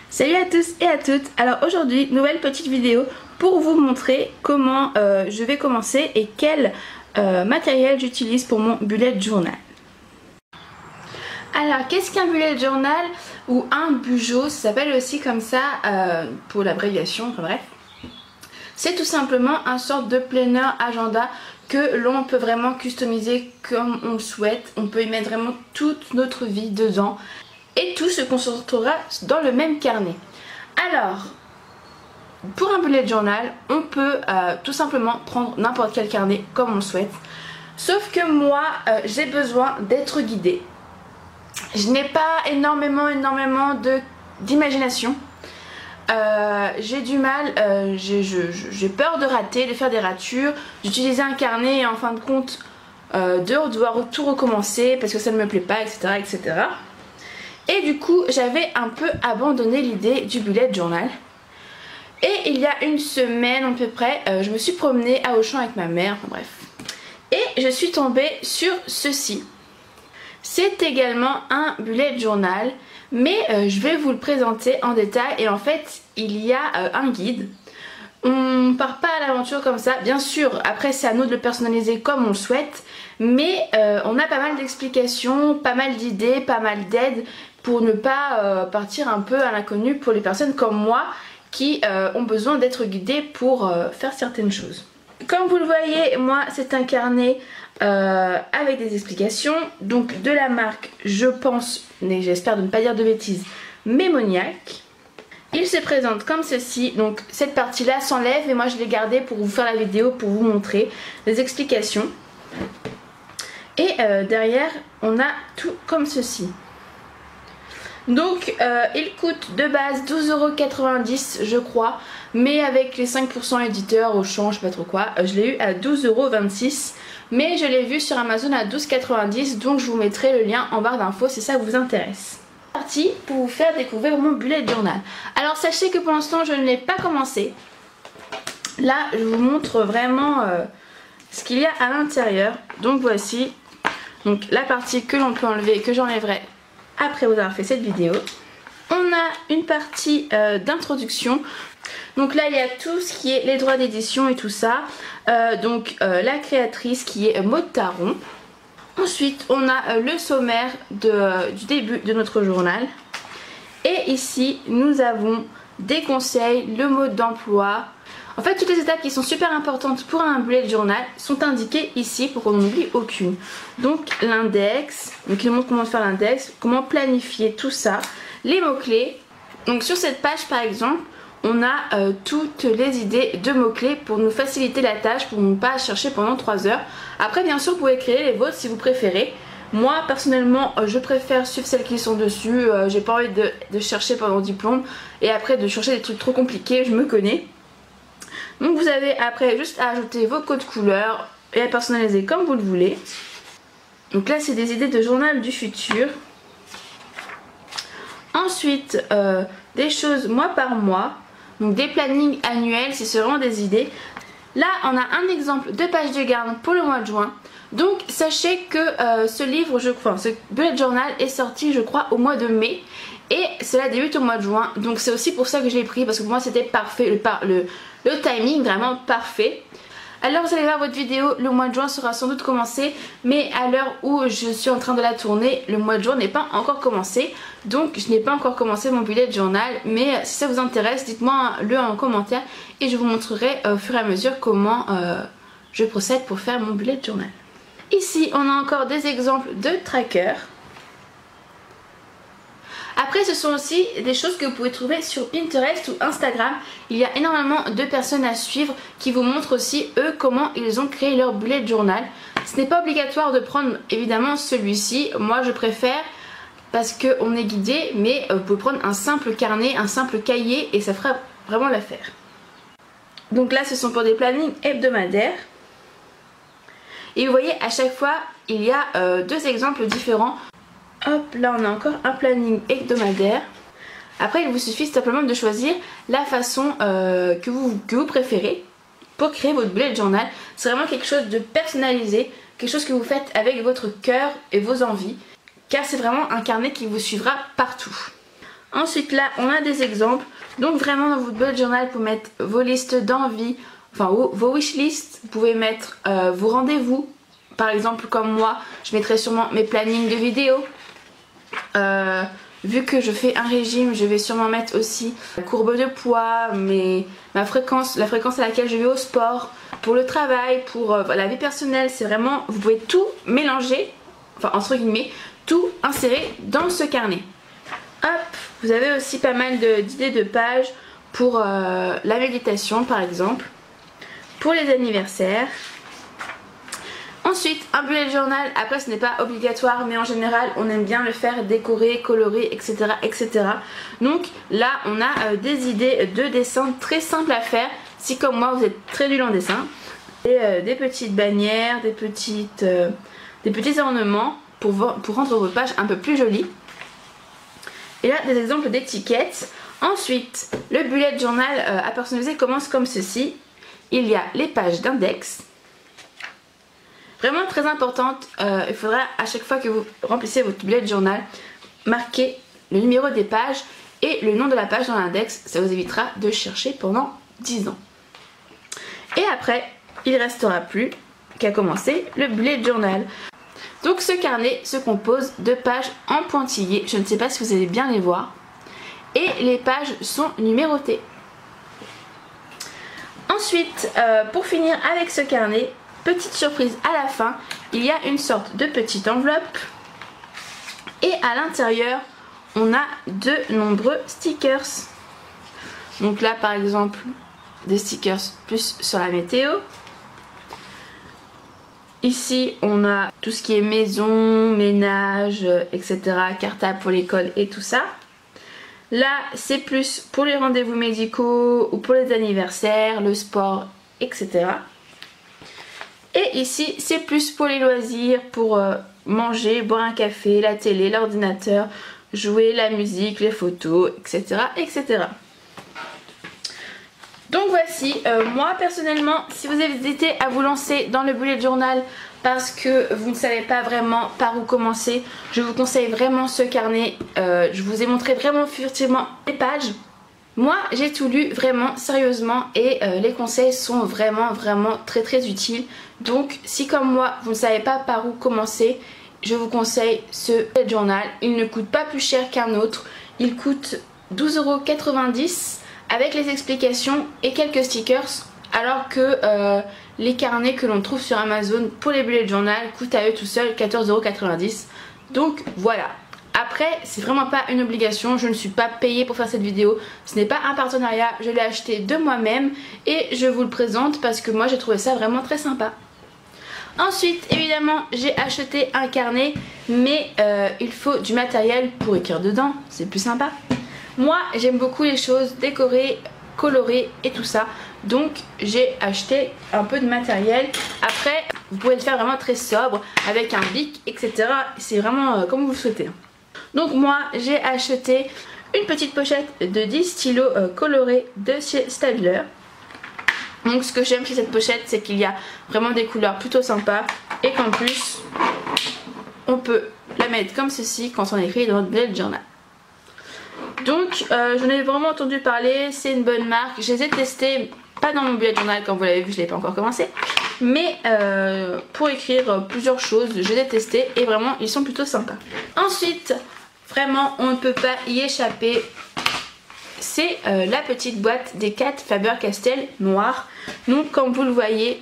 Salut à tous et à toutes. Alors aujourd'hui, nouvelle petite vidéo pour vous montrer comment je vais commencer et quel matériel j'utilise pour mon bullet journal. Alors qu'est-ce qu'un bullet journal ou un bujo, ça s'appelle aussi comme ça pour l'abréviation, enfin bref. C'est tout simplement un sorte de planner agenda que l'on peut vraiment customiser comme on le souhaite. On peut y mettre vraiment toute notre vie dedans. Et tout se concentrera dans le même carnet. Alors, pour un bullet journal, on peut tout simplement prendre n'importe quel carnet comme on le souhaite. Sauf que moi, j'ai besoin d'être guidée. Je n'ai pas énormément d'imagination. J'ai du mal, j'ai peur de rater, de faire des ratures, d'utiliser un carnet et en fin de compte de devoir tout recommencer parce que ça ne me plaît pas, etc. etc. Et du coup j'avais un peu abandonné l'idée du bullet journal. Et il y a une semaine à peu près, je me suis promenée à Auchan avec ma mère, enfin bref. Et je suis tombée sur ceci. C'est également un bullet journal, mais je vais vous le présenter en détail. Et en fait il y a un guide. On part pas à l'aventure comme ça, bien sûr, après c'est à nous de le personnaliser comme on le souhaite. Mais on a pas mal d'explications, pas mal d'idées, pas mal d'aides pour ne pas partir un peu à l'inconnu pour les personnes comme moi qui ont besoin d'être guidées pour faire certaines choses. Comme vous le voyez, moi c'est un carnet avec des explications, donc de la marque, je pense, mais j'espère de ne pas dire de bêtises, Mémoniac. Il se présente comme ceci, donc cette partie là s'enlève et moi je l'ai gardée pour vous faire la vidéo, pour vous montrer les explications. Et derrière on a tout comme ceci. Donc il coûte de base 12,90 € je crois, mais avec les 5% éditeurs au change, je sais pas trop quoi, je l'ai eu à 12,26 €, mais je l'ai vu sur Amazon à 12,90 €, donc je vous mettrai le lien en barre d'infos si ça vous intéresse. C'est parti pour vous faire découvrir mon bullet journal. Alors sachez que pour l'instant je ne l'ai pas commencé. Là je vous montre vraiment ce qu'il y a à l'intérieur. Donc voici donc la partie que l'on peut enlever, que j'enlèverai après vous avoir fait cette vidéo. On a une partie d'introduction. Donc là il y a tout ce qui est les droits d'édition et tout ça. La créatrice qui est Maud Taron. Ensuite on a le sommaire du début de notre journal. Et ici nous avons des conseils, le mode d'emploi. En fait toutes les étapes qui sont super importantes pour un bullet journal sont indiquées ici pour qu'on n'en oublie aucune. Donc l'index, donc il montre comment faire l'index, comment planifier tout ça, les mots-clés. Donc sur cette page par exemple, on a toutes les idées de mots-clés pour nous faciliter la tâche, pour ne pas chercher pendant 3 heures. Après bien sûr vous pouvez créer les vôtres si vous préférez. Moi personnellement je préfère suivre celles qui sont dessus, j'ai pas envie de chercher pendant 10 plombes et après de chercher des trucs trop compliqués, je me connais. Donc vous avez après juste à ajouter vos codes couleurs et à personnaliser comme vous le voulez. Donc là c'est des idées de journal du futur. Ensuite des choses mois par mois. Donc des plannings annuels si c'est vraiment des idées. Là on a un exemple de page de garde pour le mois de juin. Donc sachez que ce livre, ce bullet journal est sorti je crois au mois de mai. Et cela débute au mois de juin. Donc c'est aussi pour ça que je l'ai pris, parce que pour moi c'était parfait, le timing vraiment parfait. Alors vous allez voir votre vidéo, le mois de juin sera sans doute commencé, mais à l'heure où je suis en train de la tourner, le mois de juin n'est pas encore commencé. Donc je n'ai pas encore commencé mon bullet journal, mais si ça vous intéresse, dites-moi le en commentaire et je vous montrerai au fur et à mesure comment je procède pour faire mon bullet journal. Ici on a encore des exemples de trackers. Après ce sont aussi des choses que vous pouvez trouver sur Pinterest ou Instagram. Il y a énormément de personnes à suivre qui vous montrent aussi eux comment ils ont créé leur bullet journal. Ce n'est pas obligatoire de prendre évidemment celui-ci. Moi je préfère parce qu'on est guidé, mais vous pouvez prendre un simple carnet, un simple cahier et ça fera vraiment l'affaire. Donc là ce sont pour des plannings hebdomadaires. Et vous voyez à chaque fois il y a deux exemples différents. Hop, là on a encore un planning hebdomadaire. Après il vous suffit simplement de choisir la façon que vous préférez pour créer votre bullet journal. C'est vraiment quelque chose de personnalisé, quelque chose que vous faites avec votre cœur et vos envies, car c'est vraiment un carnet qui vous suivra partout. Ensuite là on a des exemples. Donc vraiment dans votre bullet journal pour mettre vos listes d'envie, enfin vos wishlists. Vous pouvez mettre vos rendez-vous. Par exemple comme moi je mettrai sûrement mes plannings de vidéos. Vu que je fais un régime, je vais sûrement mettre aussi la courbe de poids, la fréquence à laquelle je vais au sport, pour le travail, pour la vie personnelle. C'est vraiment, vous pouvez tout mélanger, enfin entre guillemets, tout insérer dans ce carnet. Hop, vous avez aussi pas mal d'idées de pages pour la méditation par exemple, pour les anniversaires. Ensuite, un bullet journal, après ce n'est pas obligatoire mais en général on aime bien le faire décorer, colorer, etc. etc. Donc là on a des idées de dessin très simples à faire si comme moi vous êtes très nul en dessin. Et des petites bannières, des petits ornements pour rendre vos pages un peu plus jolies. Et là des exemples d'étiquettes. Ensuite, le bullet journal à personnaliser commence comme ceci. Il y a les pages d'index. Vraiment très importante, il faudra à chaque fois que vous remplissez votre bullet journal, marquer le numéro des pages et le nom de la page dans l'index. Ça vous évitera de chercher pendant 10 ans. Et après, il ne restera plus qu'à commencer le bullet journal. Donc ce carnet se compose de pages en pointillés, je ne sais pas si vous allez bien les voir. Et les pages sont numérotées. Ensuite, pour finir avec ce carnet, petite surprise à la fin, il y a une sorte de petite enveloppe et à l'intérieur on a de nombreux stickers. Donc là par exemple des stickers plus sur la météo. Ici on a tout ce qui est maison, ménage, etc. Cartable pour l'école et tout ça. Là c'est plus pour les rendez-vous médicaux ou pour les anniversaires, le sport, etc. Et ici c'est plus pour les loisirs, pour manger, boire un café, la télé, l'ordinateur, jouer, la musique, les photos, etc. etc. Donc voici, moi personnellement, si vous hésitez à vous lancer dans le bullet journal parce que vous ne savez pas vraiment par où commencer, je vous conseille vraiment ce carnet. Je vous ai montré vraiment furtivement les pages. Moi j'ai tout lu vraiment sérieusement et les conseils sont vraiment très très utiles. Donc si comme moi vous ne savez pas par où commencer, je vous conseille ce bullet journal. Il ne coûte pas plus cher qu'un autre, il coûte 12,90 € avec les explications et quelques stickers, alors que les carnets que l'on trouve sur Amazon pour les bullet journal coûtent à eux tout seuls 14,90 €. Donc voilà. Après, c'est vraiment pas une obligation, je ne suis pas payée pour faire cette vidéo, ce n'est pas un partenariat, je l'ai acheté de moi-même et je vous le présente parce que moi j'ai trouvé ça vraiment très sympa. Ensuite, évidemment, j'ai acheté un carnet, mais il faut du matériel pour écrire dedans, c'est plus sympa. Moi, j'aime beaucoup les choses décorées, colorées et tout ça, donc j'ai acheté un peu de matériel. Après, vous pouvez le faire vraiment très sobre, avec un bic, etc. C'est vraiment comme vous le souhaitez. Donc moi j'ai acheté une petite pochette de 10 stylos colorés de chez Staedtler. Donc ce que j'aime chez cette pochette, c'est qu'il y a vraiment des couleurs plutôt sympas et qu'en plus on peut la mettre comme ceci quand on écrit dans notre bullet journal. Donc j'en ai vraiment entendu parler, c'est une bonne marque, je les ai testés, pas dans mon bullet journal comme vous l'avez vu, je ne l'ai pas encore commencé, mais pour écrire plusieurs choses, je les ai testés et vraiment ils sont plutôt sympas. Ensuite, vraiment on ne peut pas y échapper, c'est la petite boîte des 4 Faber-Castell noire. Donc comme vous le voyez,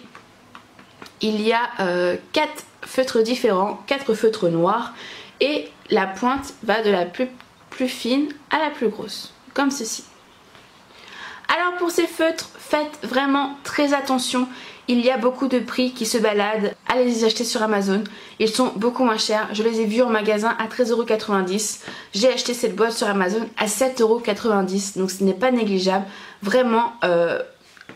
il y a 4 feutres différents, 4 feutres noirs et la pointe va de la plus fine à la plus grosse, comme ceci. Alors pour ces feutres, faites vraiment très attention. Il y a beaucoup de prix qui se baladent. Allez les acheter sur Amazon. Ils sont beaucoup moins chers. Je les ai vus en magasin à 13,90 €. J'ai acheté cette boîte sur Amazon à 7,90 €. Donc ce n'est pas négligeable. Vraiment,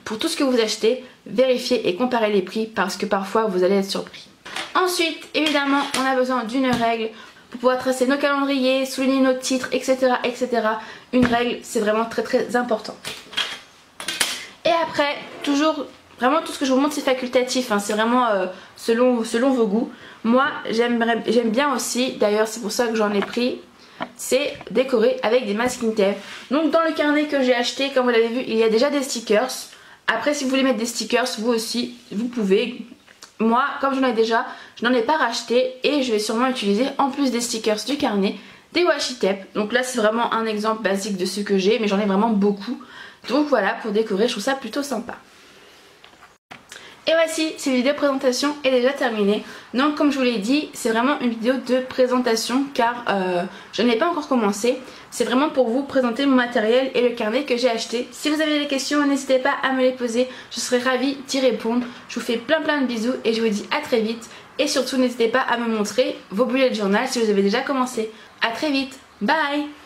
pour tout ce que vous achetez, vérifiez et comparez les prix parce que parfois vous allez être surpris. Ensuite, évidemment, on a besoin d'une règle pour pouvoir tracer nos calendriers, souligner nos titres, etc. etc. Une règle, c'est vraiment très très important. Et après, toujours... Vraiment tout ce que je vous montre c'est facultatif, hein. C'est vraiment selon vos goûts. Moi j'aime bien aussi, d'ailleurs c'est pour ça que j'en ai pris c'est décorer avec des masking tape. Donc dans le carnet que j'ai acheté, comme vous l'avez vu, il y a déjà des stickers. Après, si vous voulez mettre des stickers, vous aussi, vous pouvez. Moi, comme j'en ai déjà, je n'en ai pas racheté et je vais sûrement utiliser, en plus des stickers du carnet, des washi tape. Donc là, c'est vraiment un exemple basique de ce que j'ai, mais j'en ai vraiment beaucoup. Donc voilà, pour décorer, je trouve ça plutôt sympa. Et voici, cette vidéo présentation est déjà terminée. Donc comme je vous l'ai dit, c'est vraiment une vidéo de présentation car je n'ai pas encore commencé. C'est vraiment pour vous présenter mon matériel et le carnet que j'ai acheté. Si vous avez des questions, n'hésitez pas à me les poser. Je serai ravie d'y répondre. Je vous fais plein de bisous et je vous dis à très vite. Et surtout, n'hésitez pas à me montrer vos bullet journal si vous avez déjà commencé. À très vite. Bye!